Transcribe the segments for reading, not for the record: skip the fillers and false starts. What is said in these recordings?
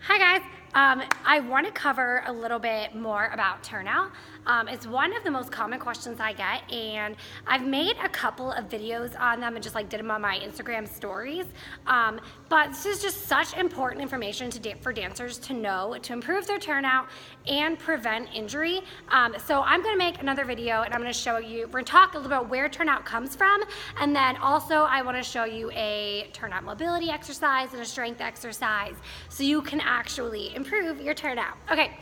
Hi guys, I want to cover a little bit more about turnout. It's one of the most common questions I get, and I've made a couple of videos on them and just did them on my Instagram stories. But this is just such important information for dancers to know to improve their turnout and prevent injury. So I'm going to make another video and I'm going to show you, we're going to talk a little about where turnout comes from, and then also I want to show you a turnout mobility exercise and a strength exercise so you can actually improve your turnout. Okay,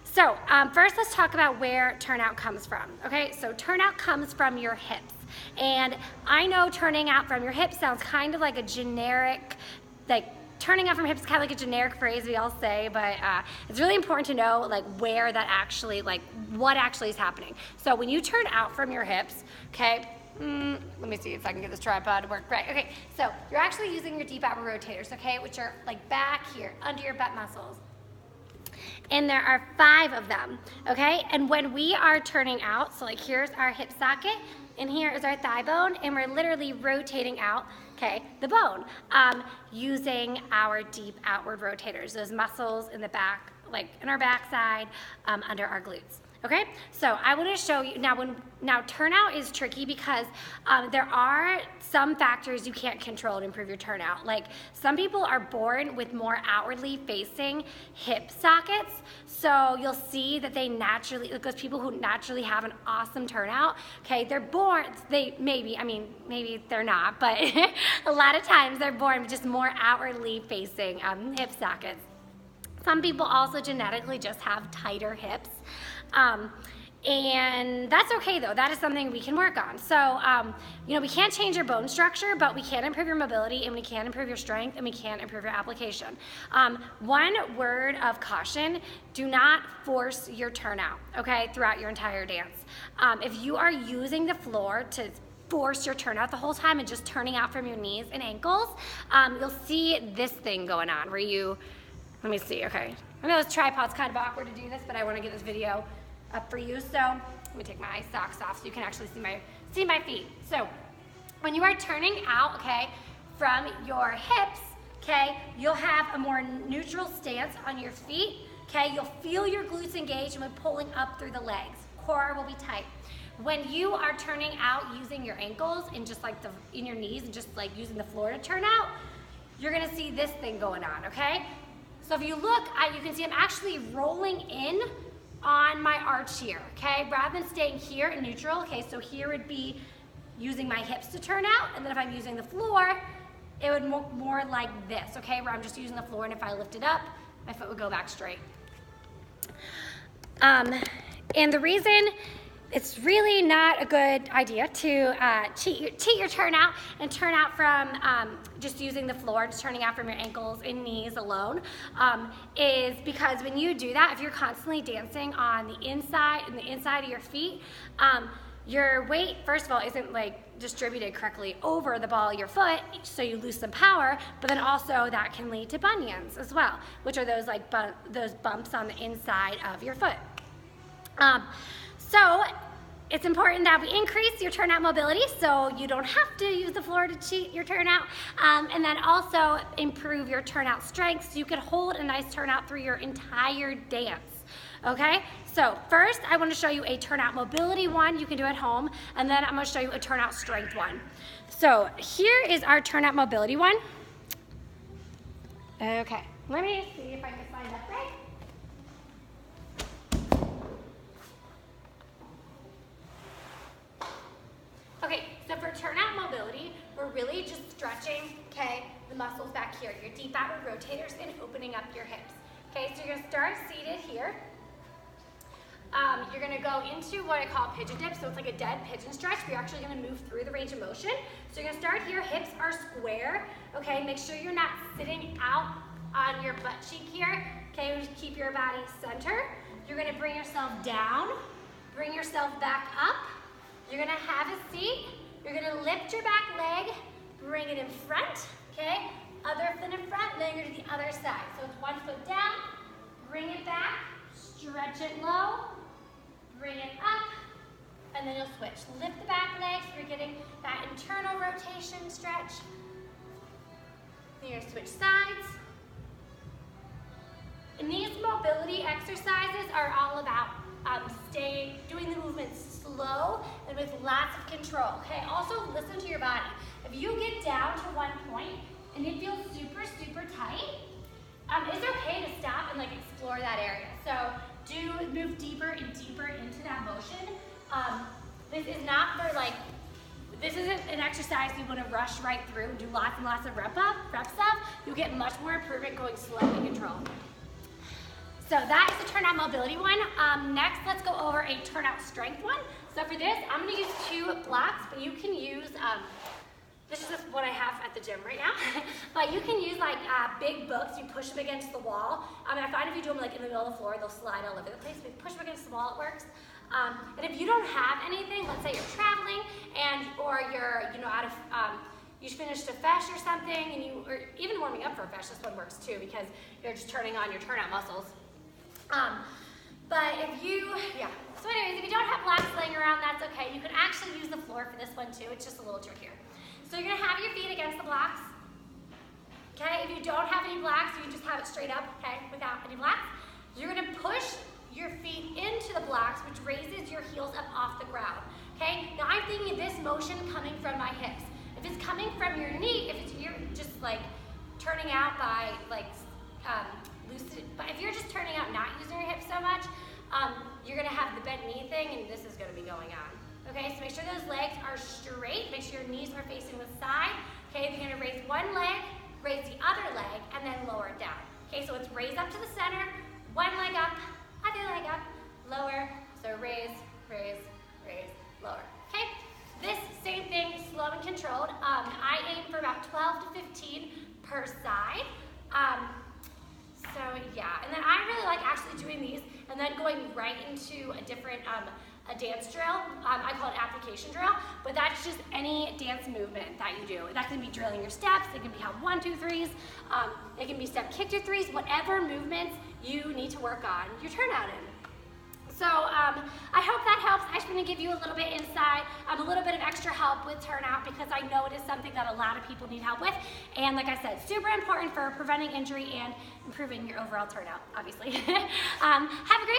so first let's talk about where turnout comes from. Okay, so turnout comes from your hips. And I know turning out from your hips sounds kind of like a generic, turning out from hips is kind of like a generic phrase we all say, but it's really important to know where that actually, what actually is happening. So when you turn out from your hips, okay, let me see if I can get this tripod to work right. Okay, so you're actually using your deep outward rotators, okay, which are back here, under your butt muscles. And there are 5 of them, okay? And when we are turning out, so here's our hip socket, and here is our thigh bone, and we're literally rotating out, okay, the bone, using our deep outward rotators, those muscles in the back, in our backside, under our glutes. Okay, so I want to show you now turnout is tricky because there are some factors you can't control to improve your turnout. Some people are born with more outwardly facing hip sockets, so you'll see that they naturally, those people who naturally have an awesome turnout, okay, they're born, maybe they're not, but a lot of times they're born with just more outwardly facing hip sockets. Some people also genetically just have tighter hips. And that's okay though, that is something we can work on. So, we can't change your bone structure, but we can improve your mobility, and we can improve your strength, and we can improve your application. One word of caution, do not force your turnout, okay, throughout your entire dance. If you are using the floor to force your turnout the whole time and just turning out from your knees and ankles, you'll see this thing going on where let me see, okay. I know this tripod's kind of awkward to do this, but I want to get this video up for you. So let me take my socks off so you can actually see my feet. So when you are turning out, okay, from your hips, okay, you'll have a more neutral stance on your feet, okay. You'll feel your glutes engaged and we're pulling up through the legs. Core will be tight. When you are turning out using your ankles and just in your knees and just using the floor to turn out, you're gonna see this thing going on, okay? So if you look, you can see I'm actually rolling in on my arch here, okay? Rather than staying here in neutral, okay, so here would be using my hips to turn out, and then if I'm using the floor, it would more like this, okay? Where I'm just using the floor, and if I lift it up, my foot would go back straight. And the reason it's really not a good idea to cheat your turnout and turn out from just using the floor, just turning out from your ankles and knees alone, is because when you do that, if you're constantly dancing on the inside of your feet, your weight, first of all, isn't distributed correctly over the ball of your foot, so you lose some power, but then also that can lead to bunions as well, which are those those bumps on the inside of your foot. So it's important that we increase your turnout mobility so you don't have to use the floor to cheat your turnout, and then also improve your turnout strength so you can hold a nice turnout through your entire dance. Okay, so first I want to show you a turnout mobility one you can do at home, and then I'm going to show you a turnout strength one. So here is our turnout mobility one. Okay, let me see if I can find that right. Okay, so for turnout mobility, we're really just stretching, okay, the muscles back here, your deep outward rotators, and opening up your hips. Okay, so you're gonna start seated here. You're gonna go into what I call pigeon dip, so it's like a dead pigeon stretch, but you're actually gonna move through the range of motion. So you're gonna start here, hips are square, okay, make sure you're not sitting out on your butt cheek here, okay, just keep your body center. You're gonna bring yourself down, bring yourself back up. You're gonna have a seat, you're gonna lift your back leg, bring it in front, okay? Other foot in front, then you're gonna do the other side. So it's one foot down, bring it back, stretch it low, bring it up, and then you'll switch. Lift the back leg so you're getting that internal rotation stretch. Then you're gonna switch sides. mobility exercises are all about doing the movements slow and with lots of control. Okay, also listen to your body. If you get down to one point and it feels super, super tight, it's okay to stop and like explore that area. So do move deeper and deeper into that motion. This is not for like, this isn't an exercise you want to rush right through and do lots and lots of reps of. You'll get much more improvement going slow and controlled. So that is the turnout mobility one. Next, let's go over a turnout strength one. So for this, I'm going to use 2 blocks, but you can use, this is what I have at the gym right now, but you can use like big books, you push them against the wall. I find if you do them like in the middle of the floor, they'll slide all over the place. If you push them against the wall, it works. And if you don't have anything, let's say you're traveling or you're out of, you finished a fesh or something, and or even warming up for a fesh, this one works too because you're just turning on your turnout muscles. But so anyways, if you don't have blocks laying around, that's okay. You can actually use the floor for this one too. It's just a little trickier. So you're gonna have your feet against the blocks. Okay, if you don't have any blocks, you just have it straight up, okay, without any blocks. You're gonna push your feet into the blocks, which raises your heels up off the ground. Okay, now I'm thinking of this motion coming from my hips. If it's coming from your knee, you're just like turning out by like but if you're just turning out not using your hips so much, you're gonna have the bent knee thing, and this is gonna be going on. Okay, so make sure those legs are straight. Make sure your knees are facing the side. Okay, you're gonna raise one leg, raise the other leg, and then lower it down. Okay, so it's raise up to the center, one leg up, other leg up, lower. So raise, raise, raise, lower. Okay, this same thing, slow and controlled. I aim for about 12 to 15 per side. So yeah, and then I really like actually doing these and then going right into a different a dance drill. I call it application drill, but that's just any dance movement that you do. That can be drilling your steps, it can be have 1, 2, 3s, it can be step kick to 3s, whatever movements you need to work on your turnout in. So I hope that helps. I just want to give you a little bit insight, a little bit of extra help with turnout because I know it is something that a lot of people need help with. And like I said, super important for preventing injury and improving your overall turnout, obviously. Have a great